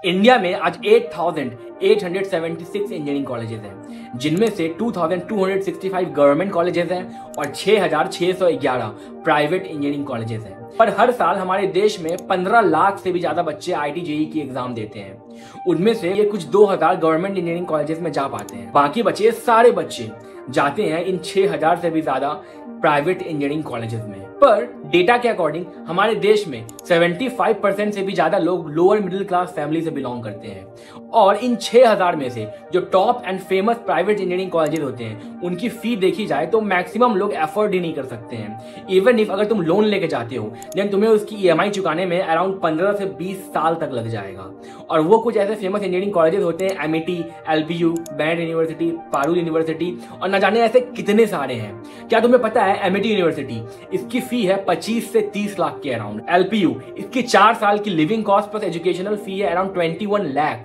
India में आज 8,876 engineering colleges हैं, जिनमें से 2,265 गवर्नमेंट कॉलेजेस हैं और 6,611 प्राइवेट इंजीनियरिंग कॉलेजेस हैं। पर हर साल हमारे देश में 15 लाख से भी ज्यादा बच्चे IIT JEE की एग्जाम देते हैं। उनमें से ये कुछ 2,000 गवर्नमेंट इंजीनियरिंग कॉलेजेस में जा पाते हैं। बाकी बचे सारे बच्चे जाते हैं इन 6,000 से भी ज्यादा प्राइवेट इंजीनियरिंग कॉलेजेस में। पर डेटा के अकॉर्डिंग हमारे देश में 75% से भी ज्यादा लोग लोअर मिडिल क्लास फैमिली से बिलोंग करते हैं और इन 6,000 में से जो top and famous private engineering colleges होते हैं उनकी फी देखी जाए तो मैक्सिमम लोग अफोर्ड ही नहीं कर सकते हैं। इवन इफ अगर तुम लोन लेके जाते हो देन तुम्हें उसकी EMI चुकाने में अराउंड 15 से 20 साल तक लग जाएगा। और वो कुछ ऐसे फेमस इंजीनियरिंग कॉलेजेस होते हैं MIT, LPU, Bennett university, Parul university और न जाने ऐसे कितने सारे हैं। क्या तुम्हें पता है MIT यूनिवर्सिटी इसकी फी है 25 से 30 लाख के अराउंड। LPU इसकी 4 साल की लिविंग कॉस्ट प्लस एजुकेशनल फी है अराउंड 21 लाख।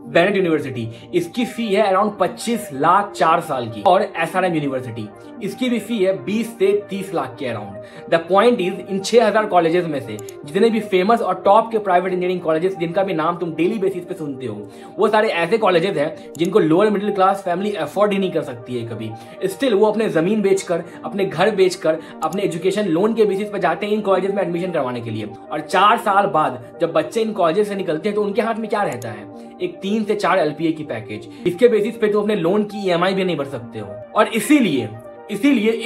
बेनेट यूनिवर्सिटी इसकी फी है अराउंड 25 लाख 4 साल की। और SRM यूनिवर्सिटी इसकी भी फी है 20 से 30 लाख के around. The point is in 6,000 colleges में से जितने भी फेमस और टॉप के प्राइवेट इंजीनियरिंग कॉलेजेस जिनका भी नाम तुम डेली बेसिस पे सुनते हो वो सारे ऐसे कॉलेजेस हैं जिनको lower middle class family afford ही नहीं कर सकती है कभी। स्टिल वो अपने जमीन बेचकर, अपने घर बेचकर, अपने एजुकेशन लोन के बेसिस पे जाते हैं इन कॉलेजेस में एडमिशन करवाने के लिए। और 4 साल बाद जब बच्चे इन कॉलेजेस से निकलते हैं तो उनके हाथ में क्या रहता है? एक 3 से 4 LPA की पैकेज। इसके बेसिस पे तो अपने लोन की EMI भी नहीं भर सकते हो। और इसीलिए इस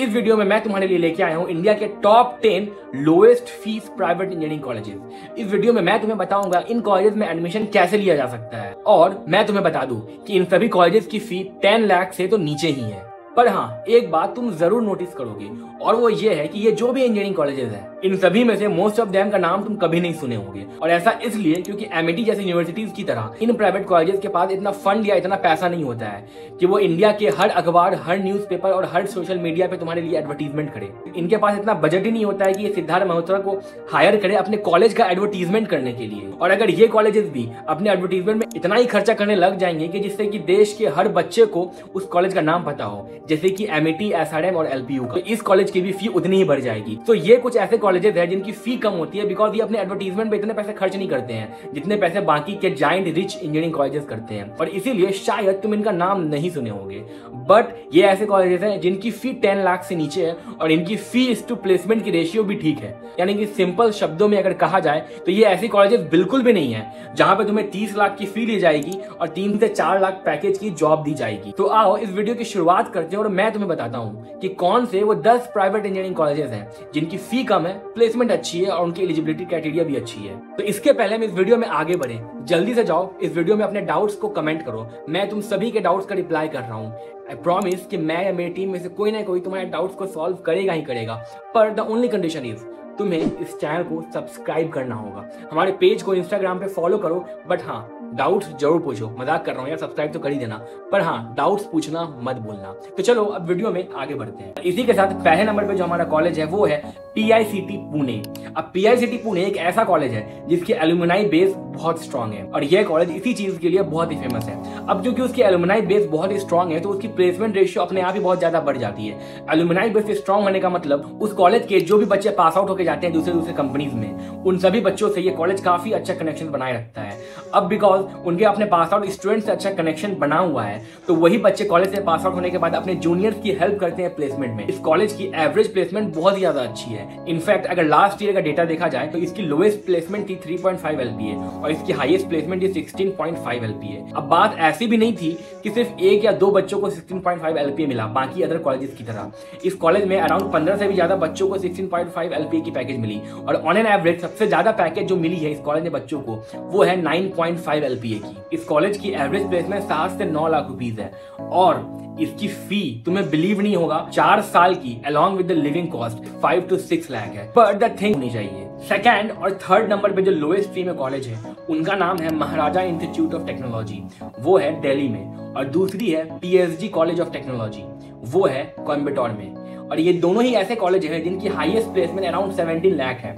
वीडियो में मैं तुम्हारे लिए लेके आया हूं इंडिया के top 10 lowest fees private engineering colleges. इस वीडियो में मैं तुम्हें बताऊंगा इन कॉलेजेस में एडमिशन कैसे लिया जा सकता है और मैं तुम्हें बता दूं कि इन सभी कॉलेजेस की फी 10 लाख से तो नीचे ही है। पर हाँ, एक बात तुम जरूर नोटिस करोगे और वो ये है कि ये जो भी इंजीनियरिंग कॉलेजेस हैं इन सभी में से मोस्ट ऑफ देम का नाम तुम कभी नहीं सुने होंगे। और ऐसा इसलिए क्योंकि MIT जैसी यूनिवर्सिटीज की तरह इन प्राइवेट कॉलेजेस के पास इतना फंड या इतना पैसा नहीं होता है कि वो इंडिया के हर अखबार, हर न्यूज़पेपर और हर सोशल मीडिया पे तुम्हारे लिए एडवर्टीजमेंट करे। इनके पास इतना बजट ही नहीं होता है कि ये सिद्धार्थ मल्होत्रा को हायर करे अपने कॉलेज का एडवर्टीजमेंट करने के लिए। और अगर ये कॉलेजेस भी अपने एडवर्टीजमेंट में इतना ही खर्चा करने लग जाएंगे कि जिससे कि देश के हर बच्चे को उस कॉलेज का नाम पता हो, जैसे कि MIT, SRM और LPU का, तो इस कॉलेज की भी फी उतनी ही बढ़ जाएगी। तो ये कुछ ऐसे कॉलेजेस हैं जिनकी फी कम होती है बिकॉज ये अपने एडवर्टीजमेंट पे इतने पैसे खर्च नहीं करते हैं जितने पैसे बाकी के जायंट रिच इंजीनियरिंग कॉलेजेस करते हैं। और इसीलिए शायद तुम इनका नाम नहीं सुने होंगे। बट ये ऐसे कॉलेजेस हैं जिनकी फी 10 लाख से नीचे है और इनकी फीस टू प्लेसमेंट की रेशियो भी ठीक है। यानी कि सिंपल शब्दों में अगर कहा जाए तो ये ऐसी कॉलेजेस बिल्कुल भी नहीं है जहां पे तुम्हें 30 लाख की फी ली जाएगी और 3 से 4 लाख पैकेज की जॉब दी जाएगी। तो आओ इस वीडियो की शुरुआत करते हैं और मैं तुम्हें बताता हूं कि कौन से वो 10 प्राइवेट इंजीनियरिंग कॉलेजेस हैं जिनकी फी कम है, प्लेसमेंट अच्छी है और उनकी एलिजिबिलिटी क्राइटेरिया भी अच्छी है। तो इसके पहले हम इस वीडियो में आगे बढ़े, जल्दी से जाओ इस वीडियो में अपने डाउट्स को कमेंट करो। मैं तुम सभी के डाउट्स का रिप्लाई कर रहा हूँ। आई प्रॉमिस कि मैं या मेरी टीम में से कोई ना कोई तुम्हारे डाउट्स को सॉल्व करेगा ही करेगा। पर द ओनली कंडीशन इज तुम्हें इस चैनल को सब्सक्राइब करना होगा, हमारे पेज को इंस्टाग्राम पे फॉलो करो। बट हाँ, डाउट्स जरूर पूछो। मजाक कर रहा हूँ यार, सब्सक्राइब तो कर ही देना, पर हाँ डाउट्स पूछना मत भूलना। तो चलो अब वीडियो में आगे बढ़ते हैं। इसी के साथ पहले नंबर पे जो हमारा कॉलेज है वो है PICT पुणे। अब PICT पुणे एक ऐसा कॉलेज है जिसकी एलुमनाई बेस बहुत स्ट्रांग है और यह कॉलेज इसी चीज के लिए बहुत ही फेमस है। अब क्योंकि उसकी एलुमनाई बेस बहुत ही स्ट्रांग है तो उसकी प्लेसमेंट रेशियो अपने आप ही बहुत ज्यादा बढ़ जाती है। एलुमनाई बेस स्ट्रांग होने का मतलब उस कॉलेज के जो भी बच्चे पास आउट होकर जाते हैं दूसरे कंपनीज में, उन सभी बच्चों से ये कॉलेज काफी अच्छा कनेक्शन बनाए रखता है। अब बिकॉज उनके अपने पास आउट स्टूडेंट से अच्छा कनेक्शन बना हुआ है तो वही बच्चे कॉलेज से पास आउट होने के बाद अपने जूनियर्स की हेल्प करते हैं प्लेसमेंट में। इस कॉलेज की एवरेज प्लेसमेंट बहुत ज्यादा अच्छी है। इनफैक्ट अगर लास्ट ईयर का डेटा देखा जाए तो इसकी लोएस्ट प्लेसमेंट थी 3.5 LPA और इसकी हाईएस्ट प्लेसमेंट थी 16.5 LPA। अब बात ऐसी भी नहीं थी कि सिर्फ 1 या 2 बच्चों को 16.5 LPA मिला बाकी अदर कॉलेजेस की तरह। इस कॉलेज में अराउंड 15 से भी ज्यादा बच्चों को 16.5 LPA की पैकेज मिली और ऑन एन एवरेज सबसे ज्यादा पैकेज जो मिली है इस कॉलेज में बच्चों को वो है 9.5 LPA की। इस कॉलेज की एवरेज प्लेसमेंट 7 से 9 लाख रुपीज है और इसकी फी तुम्हें बिलीव नहीं होगा 4 साल की along with the living cost 5 to 6 lakh है। पर द थिंग होनी चाहिए, सेकंड और थर्ड नंबर पे जो लोएस्ट फी में कॉलेज है उनका नाम है महाराजा इंस्टीट्यूट ऑफ टेक्नोलॉजी, वो है दिल्ली में। और दूसरी है PSG कॉलेज ऑफ टेक्नोलॉजी, वो है कोयम्बटूर में। और ये दोनों ही ऐसे कॉलेज हैं जिनकी हाईएस्ट प्लेसमेंट अराउंड 17 लाख है।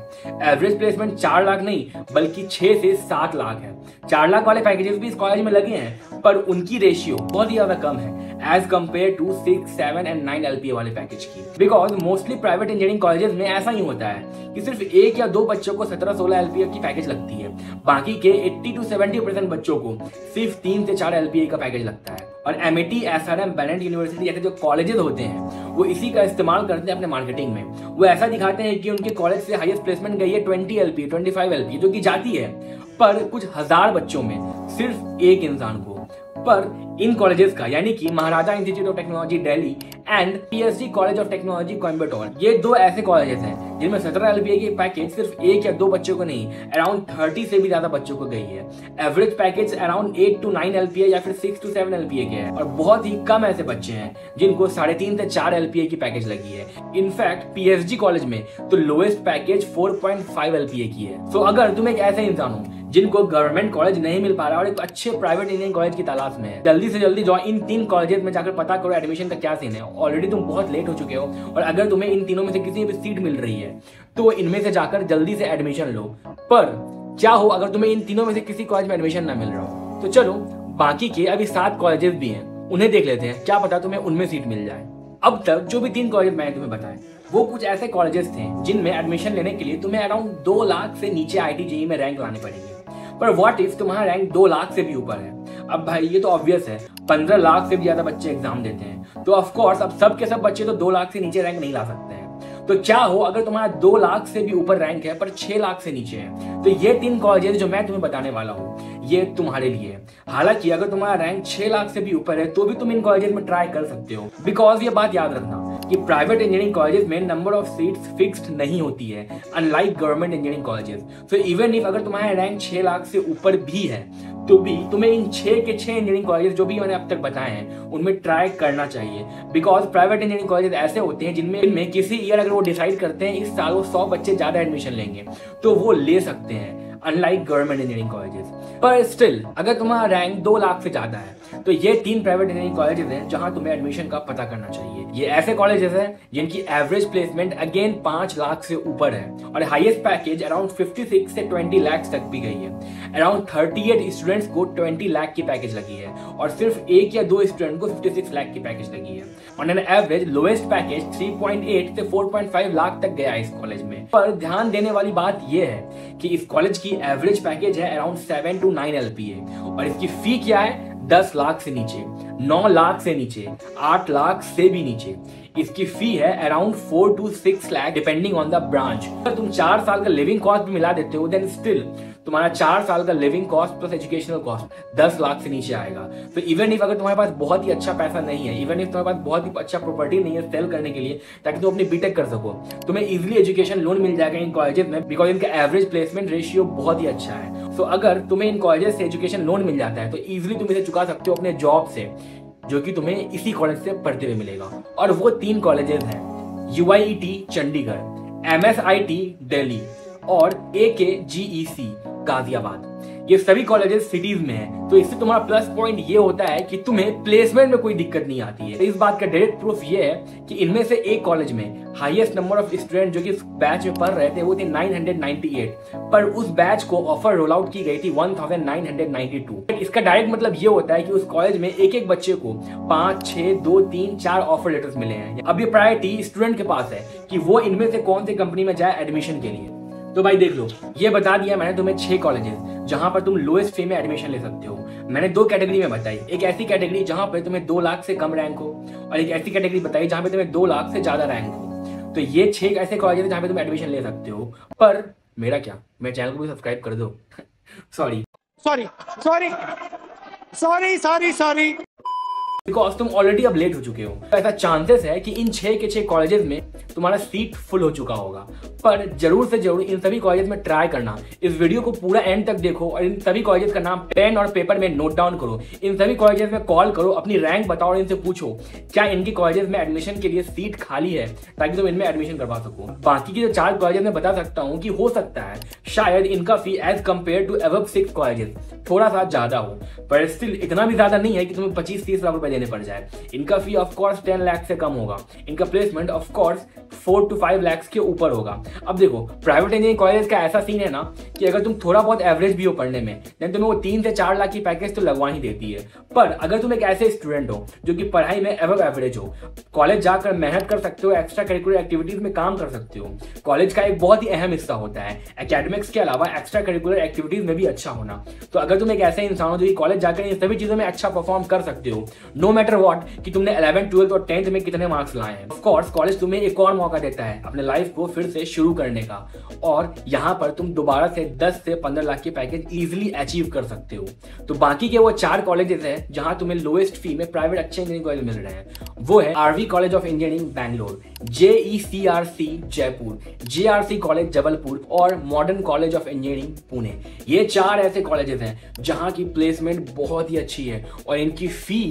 एवरेज प्लेसमेंट 4 लाख नहीं बल्कि 6 से 7 लाख है। 4 लाख वाले पैकेजेस भी इस कॉलेज में लगे हैं, पर उनकी रेशियो बहुत ही ज्यादा कम है as compare to 6, 7 and 9 LPA वाले पैकेज की। Because mostly private engineering colleges में ऐसा ही होता है कि सिर्फ 1 या 2 बच्चों को 17-16 LPA की पैकेज लगती है, बाकी के 80 to 70% बच्चों को सिर्फ 3 से 4 LPA का पैकेज लगता है। और MIT, SRM, बेनेट यूनिवर्सिटी जैसे जो कॉलेजेस होते हैं वो इसी का इस्तेमाल करते हैं अपने मार्केटिंग में। वो ऐसा दिखाते हैं कि उनके कॉलेज से हाईएस्ट प्लेसमेंट गई है 20 LPA, 25 LPA, जो कि जाती है पर कुछ हजार बच्चों में सिर्फ एक इंसान को। पर इन कॉलेजेस का यानी कि Maharaja institute of technology Delhi and PSG college of technology Coimbatore, ये 2 ऐसे कॉलेजेस हैं जिनमें 17 LPA की पैकेज सिर्फ 1 या 2 बच्चों को नहीं अराउंड 30 से भी ज्यादा बच्चों को गई है। Average package around 8 to 9 LPA या फिर 6 to 7 LPA के है, और बहुत ही कम ऐसे बच्चे हैं जिनको 3.5 से 4 LPA की पैकेज लगी है। इनफैक्ट PSG कॉलेज में तो लोएस्ट पैकेज 4.5 LPA की है। सो अगर तुम एक ऐसे इंसान हो जिनको गवर्नमेंट कॉलेज नहीं मिल पा रहा और एक अच्छे प्राइवेट इंजीनियरिंग कॉलेज की तलाश में है, जल्दी से जल्दी जाओ इन 3 कॉलेजेस में जाकर पता करो एडमिशन का क्या सीन है। ऑलरेडी तुम बहुत लेट हो चुके हो, और अगर तुम्हें इन तीनों में से किसी भी सीट मिल रही है तो इनमें से जाकर जल्दी से एडमिशन लो। पर क्या हो अगर तुम्हें इन तीनों में से किसी कॉलेज में एडमिशन ना मिल रहा हो? तो चलो बाकी के अभी 7 कॉलेजेस भी हैं, उन्हें देख लेते हैं, क्या पता तुम्हें उनमें सीट मिल जाए। अब तक जो भी 3 कॉलेज मैंने तुम्हें बताए वो कुछ ऐसे कॉलेजेस थे जिनमें एडमिशन लेने के लिए तुम्हें अराउंड 2 लाख से नीचे IIT JEE में रैंक लाने पड़ेंगे। पर व्हाट इफ तुम्हारा रैंक 2 लाख से भी ऊपर है? अब भाई ये तो ऑब्वियस है, 15 लाख से भी ज्यादा बच्चे एग्जाम देते हैं, तो ऑफ कोर्स अब सब के सब बच्चे तो 2 लाख से नीचे रैंक नहीं ला सकते हैं। तो क्या हो अगर तुम्हारा 2 लाख से भी ऊपर रैंक है पर 6 लाख से नीचे है? तो ये 3 कॉलेजेस जो मैं तुम्हें बताने वाला हूँ ये तुम्हारे लिए है। हालांकि अगर तुम्हारा रैंक 6 लाख से भी ऊपर है तो भी तुम इन कॉलेजेस में ट्राई कर सकते हो, बिकॉज ये बात याद रखना कि प्राइवेट इंजीनियरिंग कॉलेजेस में नंबर ऑफ सीट्स फिक्स्ड नहीं होती है unlike government engineering colleges. So even if अगर तुम्हारा रैंक 6 लाख से ऊपर भी है तो भी तुम्हें इन 6 के 6 इंजीनियरिंग कॉलेज जो भी मैंने अब तक बताए हैं उनमें ट्राई करना चाहिए। बिकॉज प्राइवेट इंजीनियरिंग कॉलेज ऐसे होते हैं जिनमें किसी ईयर अगर वो डिसाइड करते हैं इस साल वो 100 बच्चे ज्यादा एडमिशन लेंगे तो वो ले सकते हैं, अनलाइक गवर्नमेंट इंजीनियरिंग कॉलेजेस। पर स्टिल अगर तुम्हारा रैंक 2 लाख से ज्यादा है तो ये 3 प्राइवेट इंजीनियरिंग कॉलेजेस हैं जहां तुम्हें एडमिशन का पता करना चाहिए। ये ऐसे कॉलेजेस हैं जिनकी एवरेज प्लेसमेंट अगेन 5 लाख से ऊपर है और हाईएस्ट पैकेज अराउंड 56 से 20 लाख तक भी गई है। अराउंड 38 स्टूडेंट्स को 20 लाख की पैकेज लगी है और सिर्फ 1 या 2 स्टूडेंट को 56 लाख की पैकेज लगी है। On an average lowest package 3.8 से 4.5 लाख तक गया है इस कॉलेज में। पर ध्यान देने वाली बात यह है कि इस कॉलेज की एवरेज पैकेज है अराउंड 7 to 9 LPA और इसकी फी क्या है 10 लाख से नीचे, 9 लाख से नीचे, 8 लाख से भी नीचे। इसकी फी है around 4 to 6 lakh depending on the branch. अगर तुम 4 साल का लिविंग कॉस्ट भी मिला देते हो देन स्टिल तुम्हारा 4 साल का living cost plus educational cost 10 lakh से नीचे आएगा। तो इवन इफ अगर तुम्हारे पास बहुत ही अच्छा पैसा नहीं है, इवन इफ तुम्हारे पास बहुत ही अच्छा प्रॉपर्टी नहीं है सेल करने के लिए ताकि तुम अपनी बीटेक कर सको, तुम्हें इजिली एजुकेशन लोन मिल जाएगा इन कॉलेजेस में बिकॉज इनका एवरेज प्लेसमेंट रेशियो बहुत ही अच्छा है। सो अगर तुम्हें इन कॉलेजेस से एजुकेशन लोन मिल जाता है तो इजिली तुम इसे चुका सकते हो अपने जॉब से, जो कि तुम्हें इसी कॉलेज से पढ़ते हुए मिलेगा। और वो 3 कॉलेजेस हैं UIET चंडीगढ़, MSIT दिल्ली और AKGEC गाजियाबाद। ये सभी कॉलेजेस सिटीज में हैं, तो इससे तुम्हारा प्लस पॉइंट ये होता है कि तुम्हें प्लेसमेंट में कोई दिक्कत नहीं आती है। इस बात का डायरेक्ट प्रूफ ये है कि इनमें से एक कॉलेज में हाईएस्ट नंबर ऑफ स्टूडेंट जो कि इस बैच में पढ़ रहे थे वो थे 998, पर उस बैच को ऑफर रोल आउट की गई थी 1992। इसका डायरेक्ट मतलब ये होता है कि उस कॉलेज में एक एक बच्चे को 5, 6, 2, 3, 4 ऑफर लेटर्स मिले हैं। अब ये प्रायोरिटी स्टूडेंट के पास है कि वो इनमें से कौन सी कंपनी में जाए एडमिशन के लिए। तो भाई देख लो, ये बता दिया मैंने तुम्हें 6 कॉलेजेस जहां पर तुम लोएस्ट फी में एडमिशन ले सकते हो। मैंने 2 कैटेगरी में बताई, एक ऐसी कैटेगरी जहां पर तुम्हें 2 लाख से कम रैंक हो और एक ऐसी कैटेगरी बताई जहां पे तुम्हें 2 लाख से ज्यादा रैंक हो। तो ये 6 ऐसे कॉलेजेस जहां पे तुम एडमिशन ले सकते हो। पर मेरा क्या, मेरे चैनल को भी सब्सक्राइब कर दो। सॉरी बिकॉज तुम ऑलरेडी अब लेट हो चुके हो। ऐसा चांसेस है कि इन 6 के 6 कॉलेजेस में तुम्हारा सीट फुल हो चुका होगा। पर जरूर से जरूर इन सभी कॉलेजेस में ट्राई करना। इस वीडियो को पूरा एंड तक देखो और इन सभी कॉलेजेस का नाम पेन और पेपर में नोट डाउन करो। इन सभी कॉलेजेस में कॉल करो, अपनी रैंक बताओ और इनसे पूछो क्या इनके कॉलेजेस में एडमिशन के लिए सीट खाली है, ताकि तुम इनमें एडमिशन करवा सको। बाकी के जो 4 कॉलेजेस में बता सकता हूँ कि हो सकता है शायद इनका fee as compared to above 6 colleges थोड़ा सा ज्यादा हो, पर स्टिल इतना भी ज्यादा नहीं है कि तुम्हें 25-30 लाख रुपए देने पड़ जाए। इनका फी ऑफ कोर्स 10 लाख से कम होगा। इनका placement of course 4 to 5 lakh के ऊपर होगा। अब देखो प्राइवेट इंजीनियरिंग कॉलेज का ऐसा सीन है ना कि अगर तुम थोड़ा बहुत एवरेज भी हो पढ़ने में, देन तुम्हें वो 3 से 4 लाख की पैकेज तो लगवा ही देती है। पर अगर तुम एक ऐसे स्टूडेंट हो जो कि पढ़ाई में अबव एवरेज हो, कॉलेज जाकर मेहनत कर सकते हो, एक्स्ट्रा करिकुलर एक्टिविटीज में काम कर सकते हो। कॉलेज का एक बहुत ही अहम हिस्सा होता है एकेडमिक्स के अलावा एक्स्ट्रा करिकुलर एक्टिविटीज में भी अच्छा होना। तो अगर तुम एक ऐसे इंसान हो जो कि कॉलेज जाकर इन सभी चीजों में अच्छा परफॉर्म कर सकते हो, नो मैटर व्हाट कि तुमने 11th 12th और 10th में कितने मार्क्स लाए हैं, ऑफ कोर्स कॉलेज तुम्हें एक और मौका देता है अपने लाइफ को फिर से शुरू करने का, और यहाँ पर तुम दोबारा से 10 से 15 लाख की पैकेज इजीली अचीव कर सकते हो। तो बाकी के वो 4 कॉलेजेस हैं जहां तुम्हें लोएस्ट फी में प्राइवेट अच्छे इंजीनियरिंग कॉलेज मिल रहे हैं। वो है RV college of engineering Bangalore, JECRC Jaipur, JRC college Jabalpur और modern college of engineering Pune. ये 4 ऐसे कॉलेजेस हैं जहां की प्लेसमेंट बहुत ही अच्छी है और इनकी फी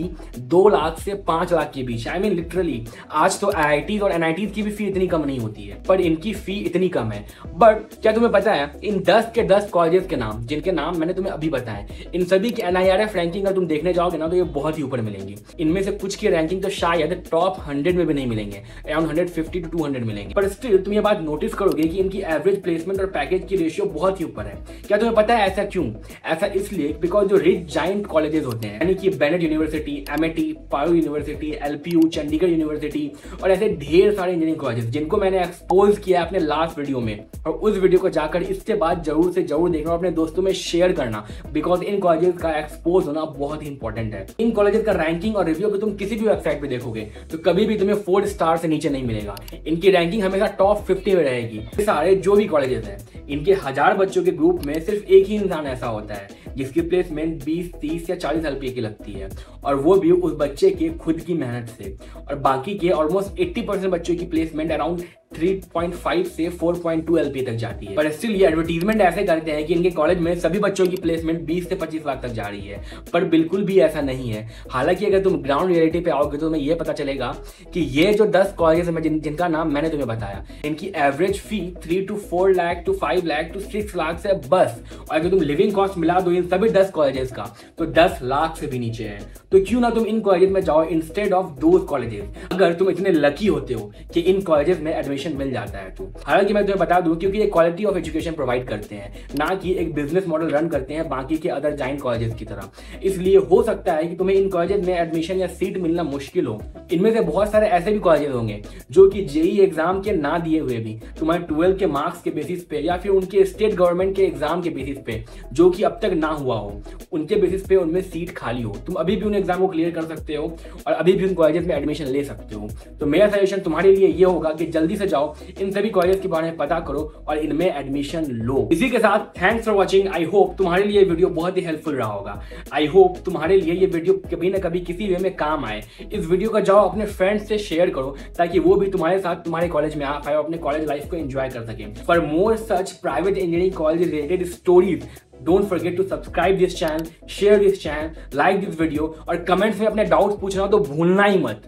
2 लाख से 5 लाख के बीच। आई मीन लिटरली आज तो IITs और NITs की भी फी इतनी कम नहीं होती है, पर इनकी फी इतनी कम है। बट क्या तुम्हें पता है इन 10 के 10 कॉलेजेस के नाम, जिनके नाम मैंने तुम्हें अभी बताए, इन सभी की NIRF रैंकिंग अगर तुम देखने जाओगे ना तो ये बहुत ही ऊपर मिलेंगी। इनमें से कुछ की रैंकिंग तो शायद टॉप 100 में भी नहीं मिलेंगे, अराउंड 150 to 200 मिलेंगे। पर स्टिल तुम ये बात नोटिस करोगे कि इनकी एवरेज प्लेसमेंट और पैकेज की रेशियो बहुत ही ऊपर है। क्या तुम्हें पता है ऐसा क्यों? ऐसा इसलिए बिकॉज जो रिच जाइंट कॉलेजेस होते हैं, यानी कि बेनेट यूनिवर्सिटी, MIT, पायो यूनिवर्सिटी, LPU, चंडीगढ़ यूनिवर्सिटी और ऐसे ढेर सारे इंजीनियरिंग कॉलेजेस जिनको मैंने एक्सपोज किया अपने लास्ट वीडियो में, और उस वीडियो को जाकर इसके बाद जरूर से जरूर देखना और अपने दोस्तों में शेयर करना, बिकॉज इन कॉलेजेस का एक्सपोज होना बहुत ही इंपॉर्टेंट है। इन कॉलेजेस का रैंकिंग और रिव्यू को तुम किसी भी वेबसाइट पे देखोगे तो कभी भी तुम्हें 4 स्टार से नीचे नहीं मिलेगा। इनकी रैंकिंग हमेशा टॉप 50 में रहेगी। सारे जो भी कॉलेजेस हैं, इनके 1000 बच्चों के ग्रुप में सिर्फ एक ही इंसान ऐसा होता है जिसकी प्लेसमेंट 20, 30 या 40 LPA की लगती है, और वो भी उस बच्चे के खुद की मेहनत से। और बाकी के ऑलमोस्ट 80% बच्चों की प्लेसमेंट अराउंड 3.5 से 4.2 LPA तक जाती है। पर स्टिल ये एडवर्टीजमेंट ऐसे करते हैं कि इनके कॉलेज में सभी बच्चों की प्लेसमेंट 20 से 25 लाख तक जा रही है, पर बिल्कुल भी ऐसा नहीं है। हालांकि अगर तुम ग्राउंड रियलिटी पे आओगे तो तुम्हें ये पता चलेगा कि ये जो 10 कॉलेजेस हैं जिनका नाम मैंने तुम्हें बताया, इनकी average fee 3 to 4 lakh to 5 lakh to 6 lakh से बस। और अगर तुम लिविंग कॉस्ट मिला दो इन सभी 10 कॉलेजेस का तो 10 लाख से भी नीचे है। तो क्यों ना तुम इन कॉलेजेस में जाओ इंस्टेड ऑफ दोज कॉलेजेस, अगर तुम इतने लकी होते हो कि इन कॉलेजेस में एडमिशन मिल जाता है। तो हालांकि मैं तुम्हें बता दूं क्योंकि ये क्वालिटी ऑफ एजुकेशन प्रोवाइड करते हैं, ना कि एक बिजनेस मॉडल रन करते हैं बाकी के अदर जाइंट कॉलेजेस की तरह। इसलिए हो सकता है कि तुम्हें इन कॉलेजेस में एडमिशन या सीट मिलना मुश्किल हो। इनमें से बहुत सारे ऐसे भी कॉलेजेस होंगे जो कि JEE एग्जाम के ना दिए हुए भी तुम्हारे 12 के मार्क्स के बेसिस पे या फिर उनके स्टेट गवर्नमेंट के एग्जाम के बेसिस पे, जो कि अब तक ना हुआ हो, उनके बेसिस पे उनमें सीट खाली हो। तुम अभी भी उन एग्जाम को क्लियर कर सकते हो और अभी भी उन कॉलेजेस में एडमिशन ले सकते हो। तो मेरा सजेशन तुम्हारे लिए ये होगा कि जल्दी से जाओ, इन सभी कॉलेज के बारे में पता करो और इनमें एडमिशन लो। इसी के साथ thanks for watching. I hope तुम्हारे लिए वीडियो बहुत ही हेल्पफुल रहा होगा। आई होप तुम्हारे लिए ये वीडियो कभी ना कभी किसी वे में काम आए। इस वीडियो को जाओ अपने फ्रेंड्स से शेयर करो ताकि वो भी तुम्हारे साथ तुम्हारे कॉलेज में आ पाए और अपने कॉलेज लाइफ को एंजॉय कर सके। For more such private engineering college related stories, Don't forget to subscribe this channel, share this channel, like this video और कमेंट्स में अपने डाउट्स पूछना तो भूलना ही मत।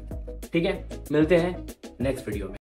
ठीक है, मिलते हैं नेक्स्ट वीडियो में।